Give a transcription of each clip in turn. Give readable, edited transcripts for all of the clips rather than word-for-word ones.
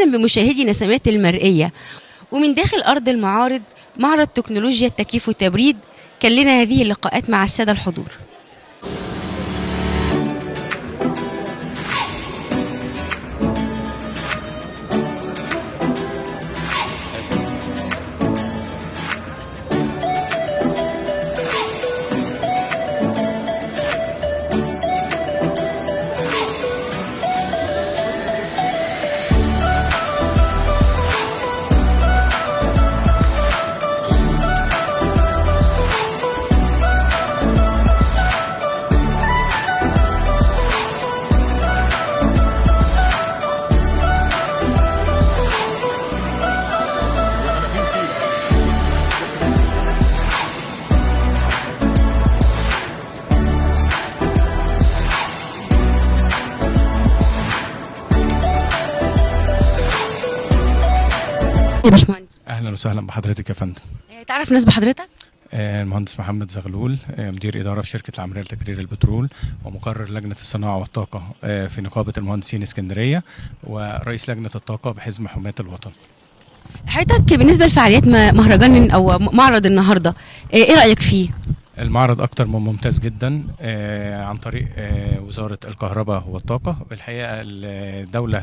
أهلا بمشاهدي نسمات المرئية. ومن داخل أرض المعارض معرض تكنولوجيا التكييف والتبريد، كان لنا هذه اللقاءات مع السادة الحضور. يا باشمهندس، اهلا وسهلا بحضرتك يا فندم. تعرف ناس بحضرتك؟ المهندس محمد زغلول، مدير اداره في شركه العمريه لتكرير البترول، ومقرر لجنه الصناعه والطاقه في نقابه المهندسين اسكندريه، ورئيس لجنه الطاقه بحزب حمايه الوطن. حضرتك بالنسبه لفعاليات مهرجان او معرض النهارده، ايه رايك فيه؟ المعرض أكتر من ممتاز جدا عن طريق وزارة الكهرباء والطاقة. الحقيقة الدولة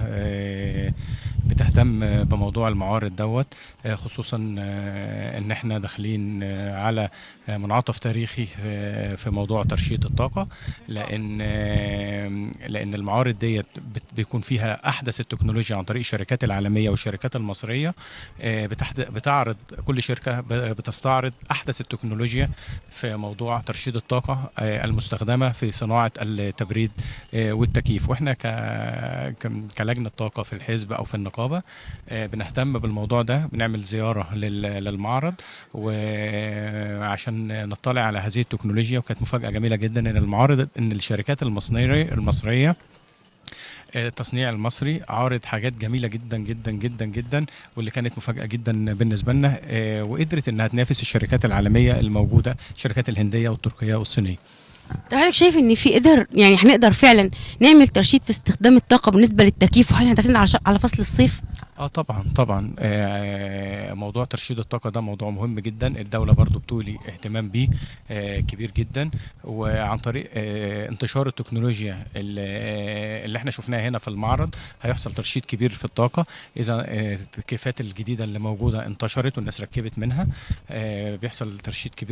بتهتم بموضوع المعارض دوت، خصوصا ان احنا داخلين على منعطف تاريخي في موضوع ترشيد الطاقة، لان المعارض ديت بيكون فيها احدث التكنولوجيا عن طريق الشركات العالمية والشركات المصرية. بتعرض كل شركة بتستعرض احدث التكنولوجيا في موضوع ترشيد الطاقة المستخدمة في صناعة التبريد والتكييف. واحنا كلجنة طاقة في الحزب او في النقابة بنهتم بالموضوع ده، بنعمل زيارة للمعرض وعشان نطلع على هذه التكنولوجيا. وكانت مفاجأة جميلة جدا ان الشركات المصرية التصنيع المصري عارض حاجات جميله جدا جدا جدا جدا، واللي كانت مفاجاه جدا بالنسبه لنا، وقدرت انها تنافس الشركات العالميه الموجوده، الشركات الهنديه والتركيه والصينيه. طب حضرتك شايف ان في هنقدر فعلا نعمل ترشيد في استخدام الطاقه بالنسبه للتكييف، وهل احنا داخلين على فصل الصيف؟ طبعا موضوع ترشيد الطاقة ده موضوع مهم جدا. الدولة برضو بتولي اهتمام بيه كبير جدا، وعن طريق انتشار التكنولوجيا اللي احنا شفناها هنا في المعرض هيحصل ترشيد كبير في الطاقة. إذا التكييفات الجديدة اللي موجودة انتشرت والناس ركبت منها، بيحصل ترشيد كبير